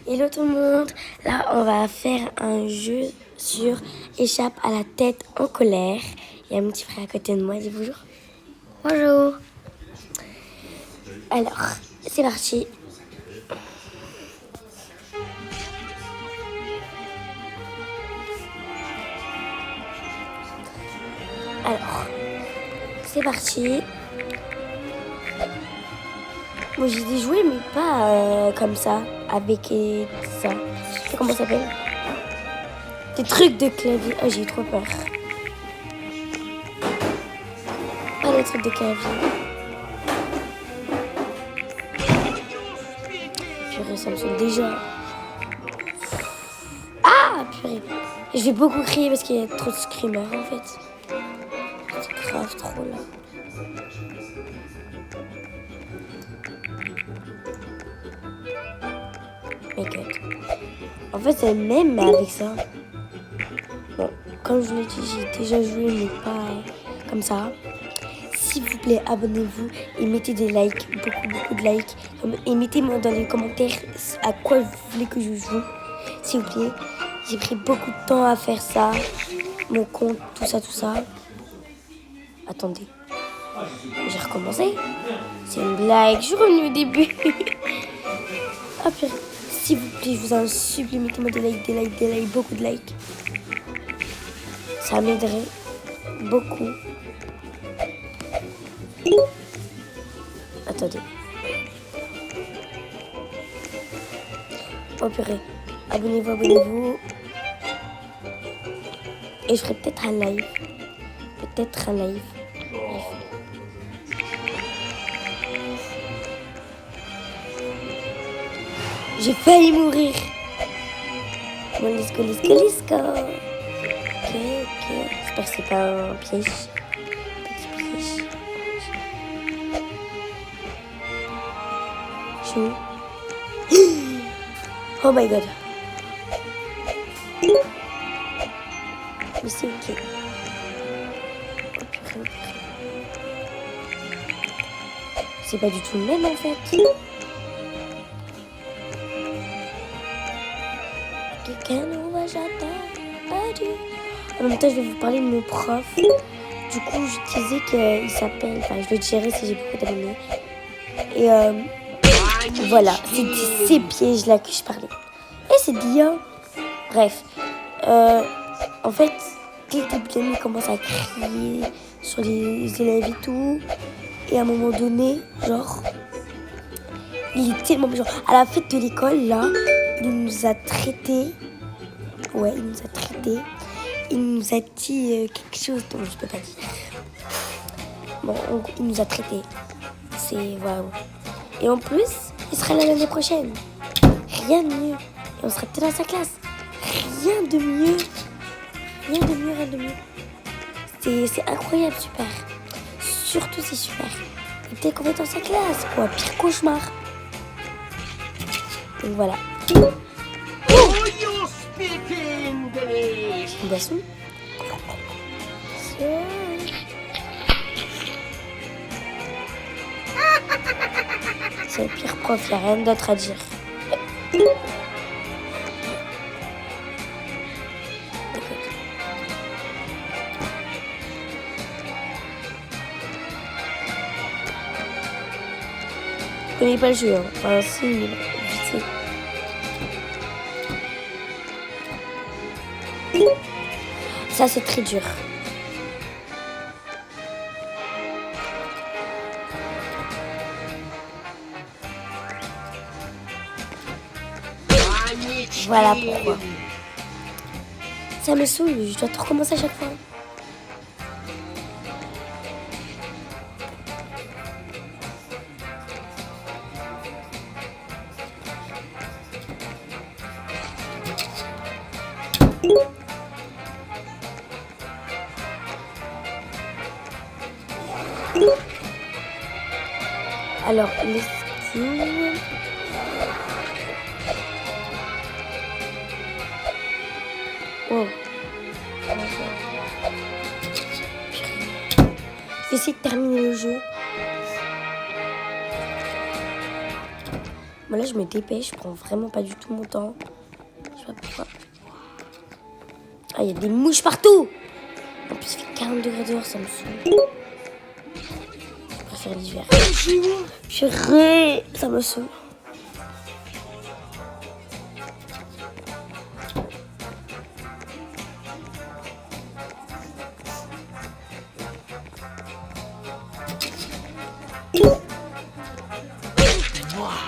Hello tout le monde, là on va faire un jeu sur échappe à la tête en colère. Il y a mon petit frère à côté de moi, dis bonjour. Bonjour. Alors, c'est parti. Alors, c'est parti. Moi j'ai des jouets mais pas comme ça, avec ça. Je sais comment ça s'appelle. Des trucs de clavier. Oh j'ai eu trop peur. Pas des trucs de clavier. Purée, ça me saoule déjà. Ah purée. Et je vais beaucoup crier parce qu'il y a trop de screamers en fait. C'est grave trop là. My God. En fait, c'est même avec ça. Bon, comme je vous l'ai dit, j'ai déjà joué, mais pas comme ça. S'il vous plaît, abonnez-vous et mettez des likes, beaucoup de likes. Et mettez-moi dans les commentaires à quoi vous voulez que je joue. S'il vous plaît, j'ai pris beaucoup de temps à faire ça. Mon compte, tout ça. Attendez, j'ai recommencé. C'est une blague, je suis revenue au début. Ah purée. S'il vous plaît, je vous en supplie, mettez-moi des likes, beaucoup de likes. Ça m'aiderait beaucoup. Attendez. Oh purée. Abonnez-vous. Et je ferai peut-être un live. Bref. J'ai failli mourir. Bon, let's go. Ok. J'espère que c'est pas un piège. Petit piège. Je suis où? Oh my God. Mais c'est ok. Oh purée. C'est pas du tout le même en fait. En même temps, je vais vous parler de mon prof. Du coup, je disais qu'il s'appelle... Enfin, je le dirai si j'ai beaucoup d'abonnés. Et voilà, c'est de ces pièges-là que je parlais. Et c'est bien. Bref. En fait, dès le début de l'année, il commence à crier sur les élèves et tout. Et à un moment donné, genre... Il est tellement méchant. À la fête de l'école, là, il nous a traités. Ouais, il nous a traités. Il nous a dit quelque chose dont je peux pas dire. Bon, il nous a traités. C'est waouh. Et en plus, il sera là l'année prochaine. Rien de mieux. Et on sera peut-être dans sa classe. Rien de mieux. C'est incroyable, super. Surtout, c'est super. Et peut-être qu'on va être dans sa classe, quoi. Pire cauchemar. Donc voilà. Une boisson. C'est le pire prof, il n'y a rien d'autre à dire. Je connais pas le jeu, hein. Enfin, si, mais vite fait. Ça, c'est très dur. Voilà pourquoi. Ça me saoule, je dois tout recommencer à chaque fois. Alors, l'esquive. Oh. Je vais essayer de terminer le jeu. Moi là je me dépêche, je prends vraiment pas du tout mon temps. Je sais pas pourquoi. Ah, il y a des mouches partout. En plus, il fait 40 degrés dehors, ça me saoule. Je préfère l'hiver. Purée, ça me saoule.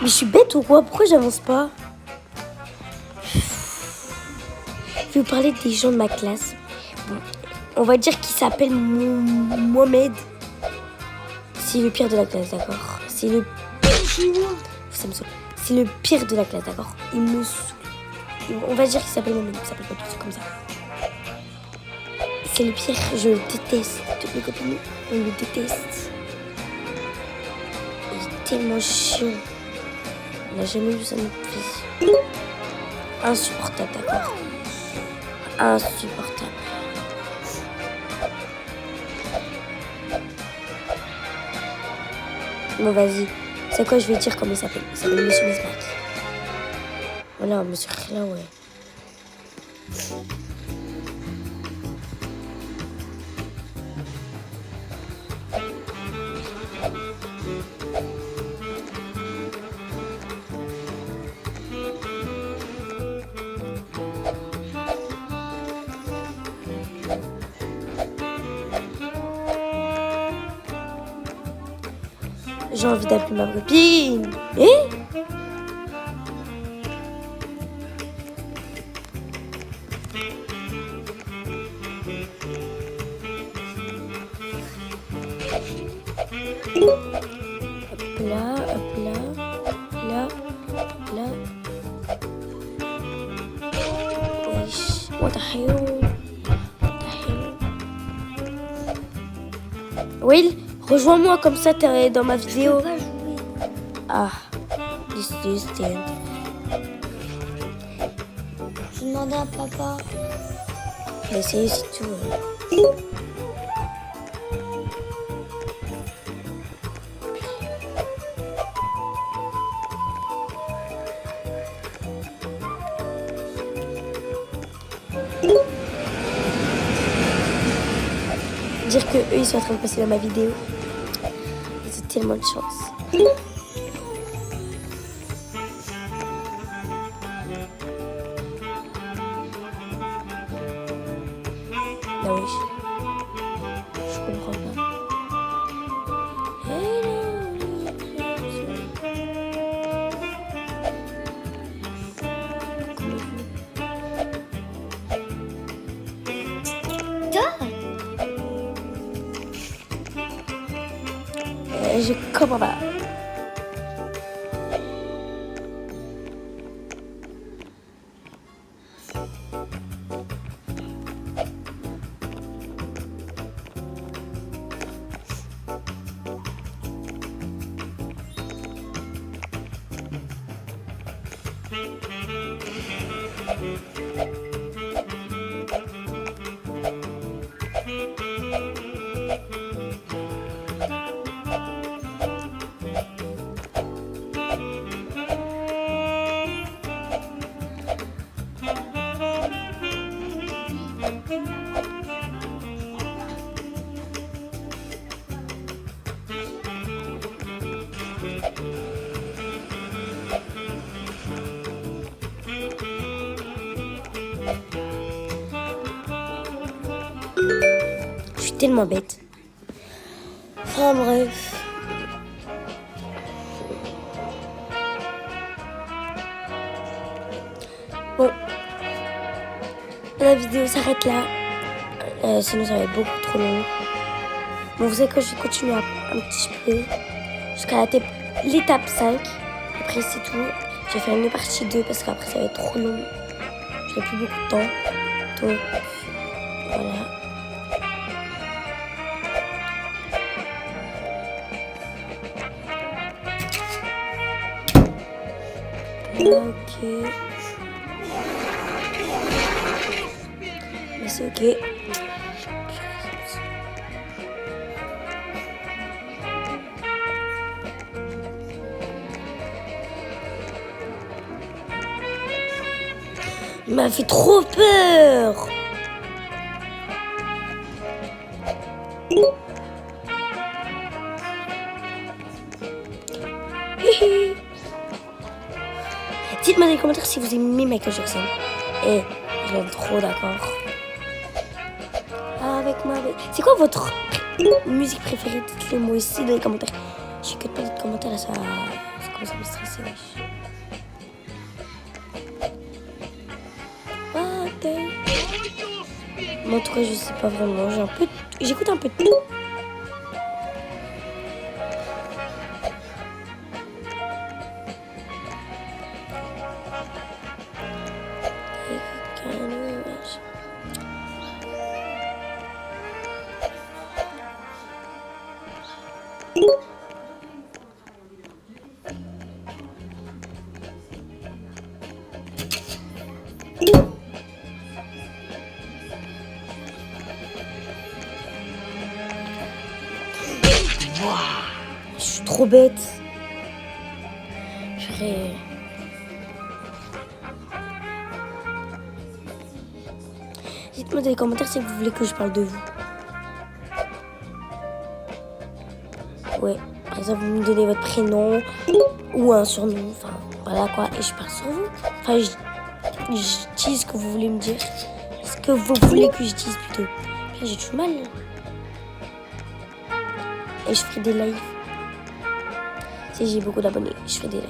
Mais je suis bête ou quoi? Pourquoi j'avance pas? Je vais vous parler des gens de ma classe. Bon, on va dire qu'il s'appelle Mohamed. C'est le pire de la classe, d'accord? C'est le... Ça me saoule. C'est le pire de la classe, d'accord? Il me saoule. On va dire qu'il s'appelle Mohamed. Il s'appelle pas tout comme ça. C'est le pire. Je le déteste. Toutes mes copines, on le déteste. Il est tellement chiant. On n'a jamais vu ça de notre vie. Insupportable, d'accord? Insupportable. Bon, vas-y. C'est quoi je vais dire comment il s'appelle? Il s'appelle Monsieur Misbach. Voilà, Monsieur Khla, ouais. J'ai envie d'appeler ma copine. Hop là, hop là, hop là. Wesh, what the hell? What the hell? Will, rejoins-moi comme ça, t'es dans ma vidéo. Je peux pas jouer. Ah, this distant. Je demandais à papa. Mais c'est tout. Dire que eux ils sont en train de passer dans ma vidéo, c'est tellement de chance. Ah oui, je comprends pas. Je comprends pas. Je suis tellement bête. Enfin bref. Bon. La vidéo s'arrête là. Sinon ça va être beaucoup trop long. Bon, vous savez quoi, je vais continuer un petit peu jusqu'à l'étape 5. Après c'est tout. Je vais faire une partie 2 parce qu'après ça va être trop long. J'ai plus beaucoup de temps. Donc voilà. Ok. Mais c'est ok. Il m'a fait trop peur. Dites-moi dans les commentaires si vous aimez Michael Jackson. Et je l'aime trop, d'accord. Avec moi. C'est quoi votre musique préférée? Dites-le moi aussi dans les commentaires. Je que pas de commentaires là, ça commence à me stresser. Wesh. Moi, en tout cas, je sais pas vraiment. J'écoute un peu de tout. Je suis trop bête. Dites-moi dans les commentaires si vous voulez que je parle de vous. Ouais, par exemple, vous me donnez votre prénom ou un surnom. Enfin, voilà quoi. Et je parle sur vous. Enfin, je dis ce que vous voulez me dire. Ce que vous voulez que je dise plutôt. Là, j'ai du mal. Et je ferai des lives. Si j'ai beaucoup d'abonnés, je ferai des lives.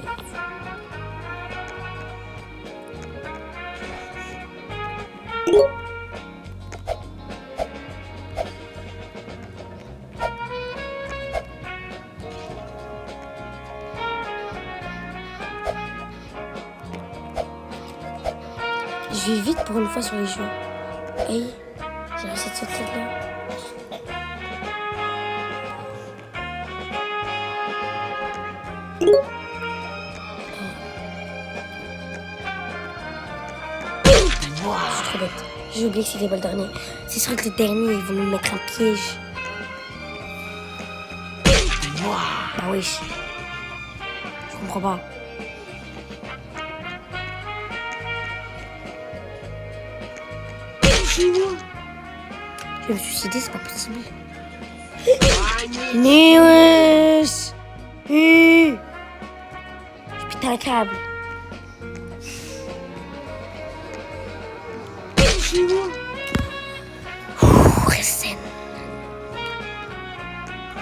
Je vais vite pour une fois sur les jeux. Hey, j'ai réussi de sauter là. Je suis trop bête. J'ai oublié que c'était pas le dernier. C'est sûr que le dernier, ils vont nous mettre un piège. Bah wesh. Je comprends pas. Je vais me suicider, c'est pas possible. Mais wesh. Je pète un câble. Reste.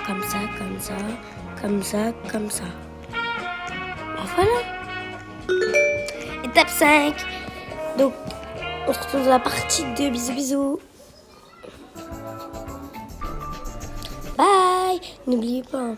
Comme ça, comme ça, comme ça, comme ça. Ben voilà. Étape 5. Donc, on se retrouve dans la partie 2. Bisous, bisous. Bye. N'oubliez pas.